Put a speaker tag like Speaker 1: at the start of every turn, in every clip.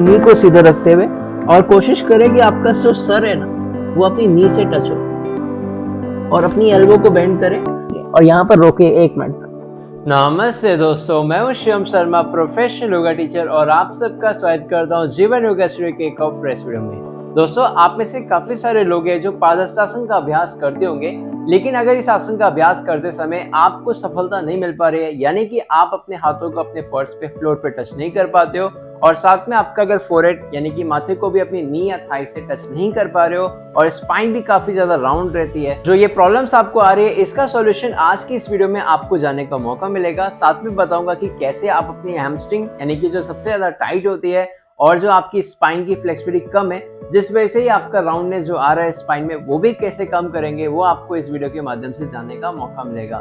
Speaker 1: नी को सीधा रखते हुए और कोशिश करें कि आपका जो सर है ना वो अपनी नी से टच हो और अपनी एल्बो को बेंड करें और यहाँ पर रोके 1 मिनट तक।
Speaker 2: नमस्ते दोस्तों, मैं हूं शिवम शर्मा, प्रोफेशनल योगा टीचर, और आप सबका स्वागत करता हूं जीवन योगा स्टूडियो के एक और फ्रेश वीडियो में। दोस्तों, आप में से काफी सारे लोग हैं जो पादहस्तासन का अभ्यास करते होंगे, लेकिन अगर इस आसन का अभ्यास करते समय आपको सफलता नहीं मिल पा रही है, यानी कि आप अपने हाथों को अपने फर्श पे, फ्लोर पे टच नहीं कर पाते हो, और साथ में आपका अगर फोरहेड यानी कि माथे को भी अपनी नी या थाई से टच नहीं कर पा रहे हो, और स्पाइन भी काफी ज्यादा राउंड रहती है, जो ये प्रॉब्लम्स आपको आ रही है, इसका सॉल्यूशन आज की इस वीडियो में आपको जानने का मौका मिलेगा। साथ में बताऊंगा कि कैसे आप अपनी हैमस्ट्रिंग यानी कि जो सबसे ज्यादा टाइट होती है और जो आपकी स्पाइन की फ्लेक्सिबिलिटी कम है, जिस वजह से ही आपका राउंडनेस जो आ रहा है स्पाइन में, वो भी कैसे कम करेंगे, वो आपको इस वीडियो के माध्यम से जानने का मौका मिलेगा।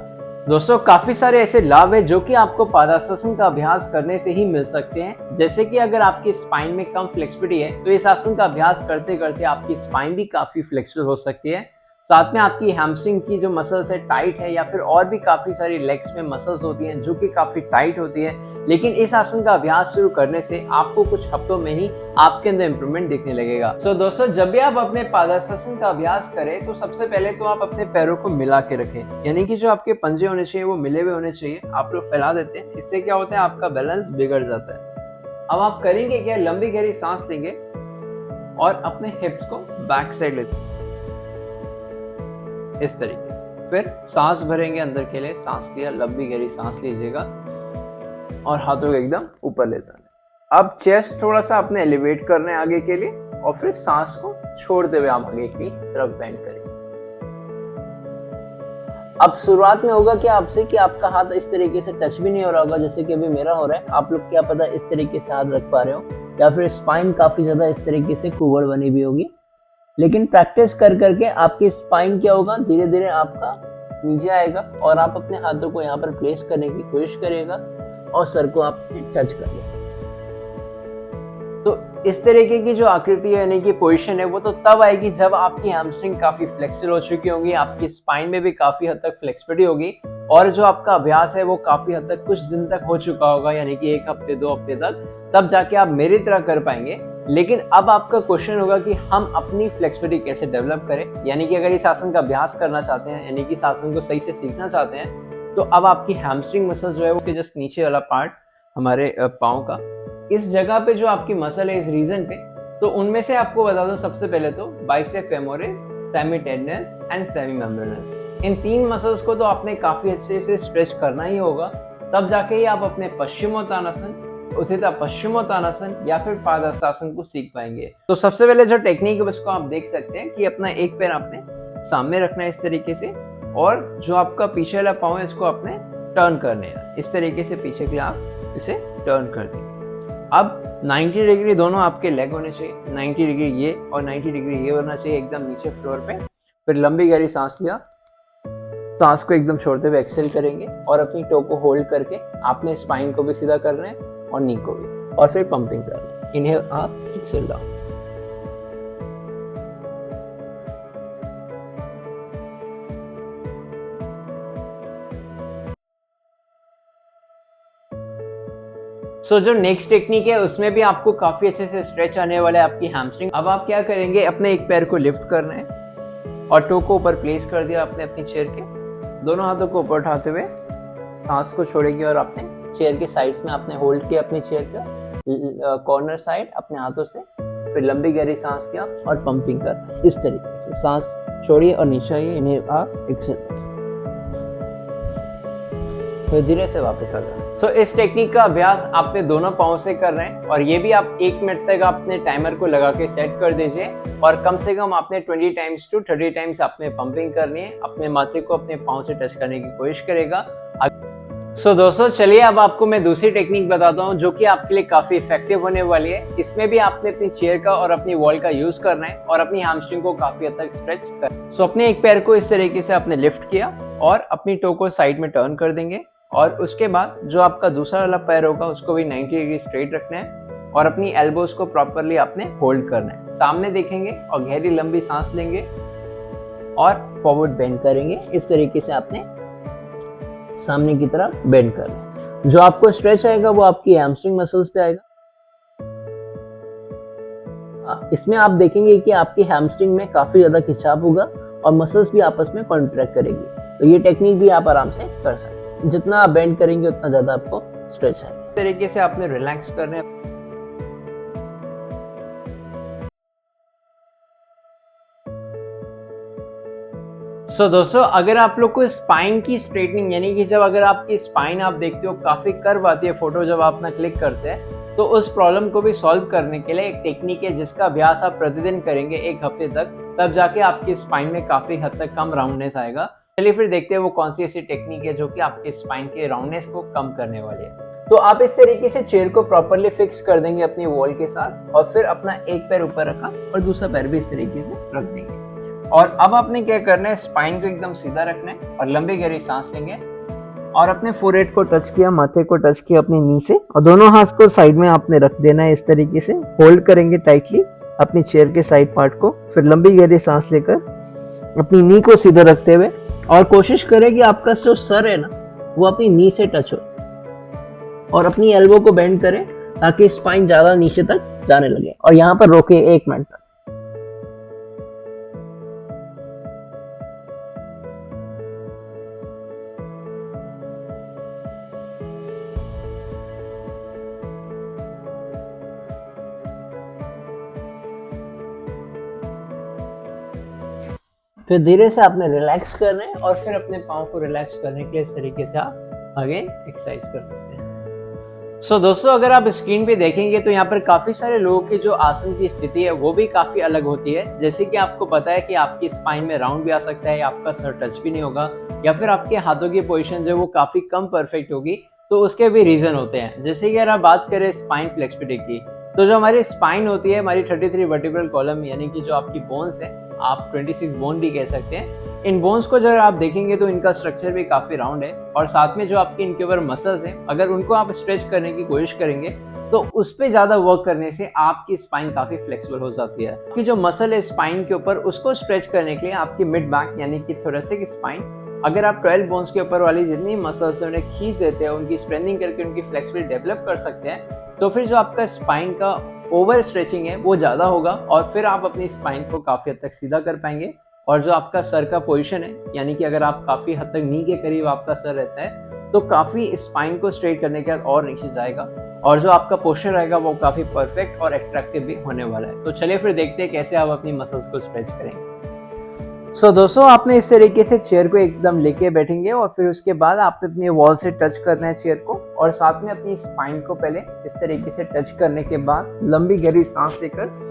Speaker 2: दोस्तों, काफी सारे ऐसे लाभ है जो कि आपको पादासन का अभ्यास करने से ही मिल सकते हैं। जैसे कि अगर आपकी स्पाइन में कम फ्लेक्सिबिलिटी है तो इस आसन का अभ्यास करते करते आपकी स्पाइन भी काफी फ्लेक्सिबल हो सकती है। साथ में आपकी हैमस्ट्रिंग की जो मसल्स है टाइट है, या फिर और भी काफी सारी लेग्स में मसल्स होती हैं जो कि काफी टाइट होती है, लेकिन इस आसन का अभ्यास शुरू करने से आपको कुछ हफ्तों में ही आपके अंदर इंप्रूवमेंट दिखने लगेगा। तो दोस्तों, जब भी आप अपने पादासन का अभ्यास करें तो सबसे पहले तो आप अपने पैरों को मिला के रखें, यानी कि जो आपके पंजे होने चाहिए वो मिले हुए होने चाहिए। आप लोग फैला देते हैं, इससे क्या होता है, आपका बैलेंस बिगड़ जाता है। अब आप करेंगे क्या, लंबी गहरी सांस लेंगे और अपने हिप्स को बैक साइड लेते हैं इस तरीके से। फिर सांस भरेंगे अंदर के लिए, सांस लिया, लंबी गहरी सांस लीजिएगा और हाथों को एकदम ऊपर ले जाना। अब चेस्ट थोड़ा सा अपने एलिवेट करना है आगे के लिए, और फिर सांस को छोड़ते हुए आप आगे की तरफ बेंड करेंगे।
Speaker 1: अब शुरुआत में होगा क्या आपसे कि आपका हाथ इस तरीके से टच भी नहीं हो रहा होगा, जैसे कि अभी मेरा हो रहा है। आप लोग क्या पता इस तरीके से हाथ रख पा रहे हो, या फिर स्पाइन काफी ज्यादा इस तरीके से कुबड़ बनी हुई होगी। लेकिन प्रैक्टिस कर करके आपकी स्पाइन क्या होगा, धीरे धीरे आपका नीचे आएगा और आप अपने हाथों को यहाँ पर प्लेस करने की कोशिश करिएगा और सर को आप टच कर लें।
Speaker 2: तो इस तरीके की जो आकृति है यानी कि पोजीशन है, वो तो तब आएगी जब आपकी हैमस्ट्रिंग काफी फ्लेक्सिबल हो चुकी होगी, आपकी स्पाइन में भी काफी हद तक फ्लेक्सिबिलिटी होगी, और जो आपका अभ्यास है वो काफी हद तक कुछ दिन तक हो चुका होगा, यानी कि 1 हफ्ते 2 हफ्ते तक, तब जाके आप मेरी तरह कर पाएंगे। लेकिन अब आपका क्वेश्चन होगा कि हम अपनी फ्लेक्सिबिलिटी कैसे डेवलप करें, यानी कि अगर इस आसन का अभ्यास करना चाहते हैं, यानी कि इस आसन को सही से सीखना चाहते हैं, तो अब आपकी हैमस्ट्रिंग मसल जो है वो जस्ट नीचे वाला पार्ट हमारे पाँव का, इस जगह पे जो आपकी मसल है इस रीजन पे, तो उनमें से आपको बता दूं, सबसे पहले तो bicep femoris, semitendinosus and semi membranosus, इन 3 मसल्स को तो आपने काफी अच्छे से स्ट्रेच करना ही होगा, तब जाके ही आप अपने पश्चिमोत्तानासन, उसीता पश्चिमोत्तानासन या फिर पादहस्तासन को सीख पाएंगे। तो सबसे पहले जो टेक्निक है उसको आप देख सकते हैं कि अपना एक पैर आपने सामने रखना है इस तरीके से, और जो आपका पीछे वाला पाँव है इसको आपने टर्न करने हैं इस तरीके से, पीछे के लिए आप इसे टर्न कर देंगे। अब 90 डिग्री दोनों आपके लेग होने चाहिए, 90 डिग्री ये और 90 डिग्री ये होना चाहिए, एकदम नीचे फ्लोर पे। फिर लंबी गहरी सांस लिया, सांस को एकदम छोड़ते हुए एक्सेल करेंगे, और अपनी टो को होल्ड करके आपने स्पाइन को भी सीधा करना है और नी को भी, और फिर पंपिंग करना है। Inhale up, exhale down. जो नेक्स्ट टेक्निक है उसमें भी आपको काफी अच्छे से स्ट्रेच आने वाला है आपकी हैमस्ट्रिंग। अब आप क्या करेंगे, अपने एक पैर को लिफ्ट करना है और टो को ऊपर प्लेस कर दिया आपने अपनी चेयर के, दोनों हाथों को ऊपर उठाते हुए सांस को छोड़ेंगे और अपने चेयर के साइड्स में आपने होल्ड किया अपनी चेयर का कॉर्नर साइड अपने हाथों से। फिर लंबी गहरी सांस लिया और पंपिंग करना इस तरीके से, सांस छोड़िए और नीचे आइए, इन्हें आप एक्सेल, फिर धीरे से वापस आ जाए। इस टेक्निक का अभ्यास आपने दोनों पाँव से कर रहे हैं, और ये भी आप 1 मिनट तक अपने टाइमर को लगा के सेट कर दीजिए, और कम से कम आपने 20 टाइम्स टू 30 टाइम्स आपने पंपिंग करनी है। अपने माथे को अपने पाँव से टच करने की कोशिश करेगा। दोस्तों, चलिए अब आपको मैं दूसरी टेक्निक बताता हूँ जो कि आपके लिए काफी इफेक्टिव होने वाली है। इसमें भी आपने अपनी चेयर का और अपनी वॉल का यूज करना है और अपनी हैमस्ट्रिंग को काफी हद तक स्ट्रेच करना। अपने एक पैर को इस तरीके से आपने लिफ्ट किया और अपनी टो को साइड में टर्न कर देंगे, और उसके बाद जो आपका दूसरा वाला पैर होगा उसको भी 90 डिग्री स्ट्रेट रखना है, और अपनी एल्बोज को प्रॉपरली आपने होल्ड करना है। सामने देखेंगे और गहरी लंबी सांस लेंगे और फॉरवर्ड बेंड करेंगे। इस तरीके से आपने सामने की तरफ बेंड करना है। जो आपको स्ट्रेच आएगा वो आपकी हैमस्ट्रिंग मसल्स पे आएगा।
Speaker 1: इसमें आप देखेंगे कि आपकी हैमस्ट्रिंग में काफ़ी ज़्यादा खिंचाव होगा और मसल्स भी आपस में कॉन्ट्रैक्ट करेगी। तो ये टेक्निक भी आप आराम से कर सकते हैं। जितना आप बेंड करेंगे उतना ज़्यादा आपको स्ट्रेच आएगा।
Speaker 2: इस तरीके से आपने रिलैक्स करना है। दोस्तों, अगर आप लोग को स्पाइन की स्ट्रेटनिंग यानी कि जब अगर आपकी स्पाइन आप देखते हो काफी कर्व आती है, फोटो जब आप अपना क्लिक करते हैं, तो उस प्रॉब्लम को भी सॉल्व करने के लिए एक टेक्निक है जिसका अभ्यास आप प्रतिदिन करेंगे 1 हफ्ते तक, तब जाके आपकी स्पाइन में काफी हद तक कम राउंडनेस आएगा। चलिए फिर देखते हैं वो कौन सी ऐसी टेक्निक है जो कि आपकी स्पाइन के राउंडनेस को कम करने वाली है। तो आप इस तरीके से चेयर को प्रॉपरली फिक्स कर देंगे अपनी वॉल के साथ, और फिर अपना एक पैर ऊपर रखा और दूसरा पैर भी इस तरीके से रख देंगे। और अब आपने क्या करना है, स्पाइन को एकदम सीधा रखना है और लंबी गहरी सांस लेंगे और अपने फोरहेड को टच किया, माथे को टच किया अपनी नी से, और दोनों हाथ को साइड में आपने रख देना है। इस तरीके से होल्ड करेंगे टाइटली अपनी चेयर के साइड पार्ट को, फिर लंबी गहरी सांस लेकर अपनी नी को सीधा रखते हुए, और कोशिश करें कि आपका जो सर है ना वो अपनी नी से टच हो, और अपनी एल्बो को बेंड करें ताकि स्पाइन ज्यादा नीचे तक जाने लगे। और यहाँ पर रोके 1 मिनट तक। फिर धीरे से आपने रिलैक्स करना है और फिर अपने पाँव को रिलैक्स करने के लिए इस तरीके से आप अगेन एक्सरसाइज कर सकते हैं। दोस्तों, अगर आप स्क्रीन पे देखेंगे तो यहाँ पर काफी सारे लोगों की जो आसन की स्थिति है वो भी काफी अलग होती है। जैसे कि आपको पता है कि आपकी स्पाइन में राउंड भी आ सकता है, आपका सर टच भी नहीं होगा, या फिर आपके हाथों की पोजीशन जो वो काफी कम परफेक्ट होगी। तो उसके भी रीजन होते हैं। जैसे कि अगर आप बात करें स्पाइन फ्लेक्सिबिलिटी की, तो जो हमारी स्पाइन होती है, हमारी 33 वर्टिब्रल कॉलम यानी कि जो आपकी बोन्स है, आप 26 बोन भी कह सकते हैं, इन बोन्स को जब आप देखेंगे तो इनका स्ट्रक्चर भी काफी राउंड है, और साथ में जो आपके इनके ऊपर मसल्स हैं, अगर उनको आप स्ट्रेच करने की कोशिश करेंगे तो उस पे ज्यादा वर्क करने से आपकी स्पाइन काफी फ्लेक्सिबल हो जाती है। कि जो मसल है स्पाइन के ऊपर, उसको स्ट्रेच करने के लिए आपकी मिड बैक यानी कि थोरेसिक स्पाइन, अगर आप 12 बोन्स के ऊपर वाली जितनी मसल्स है उन्हें खींच देते हैं, उनकी स्ट्रेंथनिंग करके उनकी फ्लेक्सिबिलिटी डेवलप कर सकते हैं, तो फिर जो आपका स्पाइन का ओवर स्ट्रेचिंग है वो ज्यादा होगा, और फिर आप अपनी स्पाइन को काफी हद तक सीधा कर पाएंगे। और जो आपका सर का पोजीशन है, यानी कि अगर आप काफी हद तक नी के करीब आपका सर रहता है, तो काफी स्पाइन को स्ट्रेट करने के बाद और नीचे जाएगा, और जो आपका पोस्चर रहेगा वो काफी परफेक्ट और अट्रैक्टिव भी होने वाला है। तो चलिए फिर देखते हैं कैसे आप अपनी मसल्स को स्ट्रेच करेंगे। दोस्तों, आपने इस तरीके से चेयर को एकदम लेके बैठेंगे, और फिर उसके बाद आपने अपनी वॉल से टच करना है चेयर को, और साथ में अपनी स्पाइन को पहले इस तरीके से टच करने के बाद लंबी गहरी सांस लेकर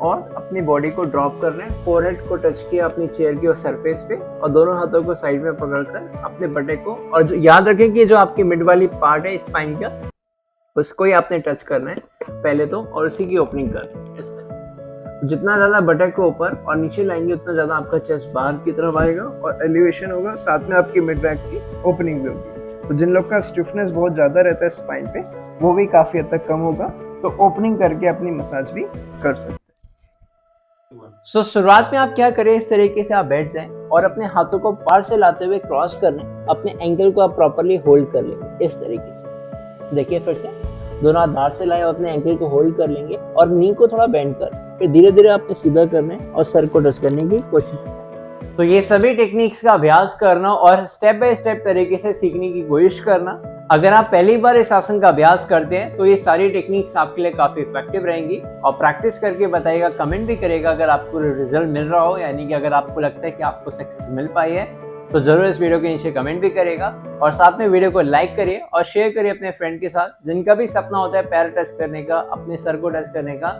Speaker 2: और अपनी बॉडी को ड्रॉप करना है। फोरहेड को टच किया अपनी चेयर की सरफेस पे, और दोनों हाथों को साइड में पकड़कर अपने बटे को, और जो याद रखें कि जो आपकी मिड वाली पार्ट है स्पाइन का, उसको ही आपने टच करना है पहले तो, और उसी की ओपनिंग करनी है। इस तरह जितना ज्यादा बटक को ऊपर और नीचे लाएंगे उतना ज्यादा आपका चेस्ट बाहर की तरफ आएगा और एलिवेशन होगा, साथ में आपकी मिड बैक की ओपनिंग भी होगी। तो जिन लोग का स्टिफनेस बहुत ज्यादा रहता है स्पाइन पे, वो भी काफी हद तक कम होगा, तो ओपनिंग करके अपनी मसाज भी कर सकते हैं। शुरुआत में आप क्या करें, इस तरीके से आप बैठ जाएं और अपने हाथों को पार से लाते हुए क्रॉस करने, अपने एंकल को आप प्रॉपर्ली होल्ड कर लेंगे इस तरीके से। देखिए फिर से दोनों हाथ बाहर से लाए और अपने एंकल को होल्ड कर लेंगे, और नी को थोड़ा बेंड कर, फिर धीरे धीरे आपने सीधा करना है और सर को टच करने की कोशिश। तो ये सभी टेक्निक्स का अभ्यास करना और स्टेप बाय स्टेप तरीके से सीखने की कोशिश करना। अगर आप पहली बार इस आसन का अभ्यास करते हैं तो ये सारी टेक्निक्स आपके लिए काफी इफेक्टिव रहेंगी, और प्रैक्टिस करके बताइएगा, कमेंट भी करेगा अगर आपको रिजल्ट मिल रहा हो, यानी कि अगर आपको लगता है कि आपको सक्सेस मिल पाई है, तो जरूर इस वीडियो के नीचे कमेंट भी करेगा, और साथ में वीडियो को लाइक करिए और शेयर करिए अपने फ्रेंड के साथ जिनका भी सपना होता है पैर टच करने का, अपने सर को टच करने का।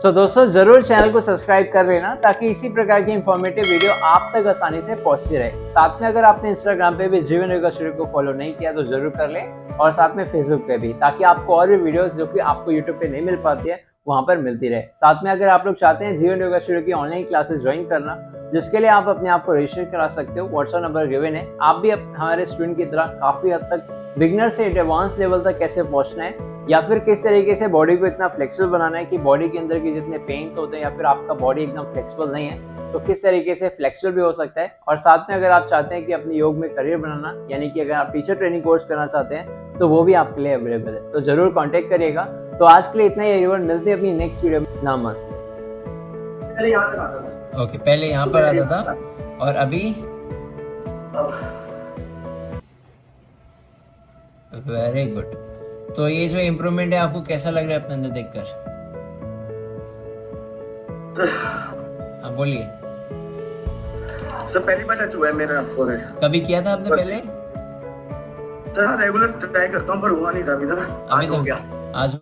Speaker 2: दोस्तों, जरूर चैनल को सब्सक्राइब कर लेना ताकि इसी प्रकार की इंफॉर्मेटिव वीडियो आप तक आसानी से पहुंचती रहे। साथ में अगर आपने इंस्टाग्राम पे भी जीवन योगा स्टूडियो को फॉलो नहीं किया तो जरूर कर लें, और साथ में फेसबुक पे भी, ताकि आपको और भी वीडियोस जो कि आपको यूट्यूब पे नहीं मिल पाती है वहां पर मिलती रहे। साथ में अगर आप लोग चाहते हैं जीवन योगा स्टूडियो की ऑनलाइन क्लासेस ज्वाइन करना, जिसके लिए आप अपने आप को रजिस्टर करा सकते हो, व्हाट्सएप नंबर गिवन है। आप भी हमारे स्टूडेंट की तरह काफी हद तक बिगिनर से एडवांस लेवल तक कैसे पहुंचना है, या फिर किस तरीके से बॉडी को इतना फ्लेक्सिबल बनाना है कि बॉडी के अंदर के जितने पेन्स होते हैं या फिर आपका बॉडी एकदम फ्लेक्सिबल नहीं है तो किस तरीके से फ्लेक्सिबल भी हो सकता है। और साथ में अगर आप चाहते हैं कि अपने योग में करियर बनाना, यानी कि अगर आप टीचर ट्रेनिंग कोर्स करना चाहते हैं, तो वो भी आपके लिए अवेलेबल है। तो जरूर कांटेक्ट करिएगा। तो आज के लिए इतना ही एवरीवन, मिलते हैं अपनी नेक्स्ट वीडियो में। नमस्ते।
Speaker 3: पहले यहाँ पे आता था।
Speaker 2: ओके, पहले यहाँ पर आता था और अभी वेरी गुड। तो ये जो इम्प्रूवमेंट है आपको कैसा लग रहा है अपने अंदर देखकर? हाँ बोलिए।
Speaker 3: सर पहली बार टच हुआ है मेरा फोरहेड।
Speaker 2: कभी किया था आपने पहले?
Speaker 3: सर हाँ रेगुलर ट्राई करता हूँ पर हुआ नहीं था अभी तक। आज हो गया।
Speaker 2: आज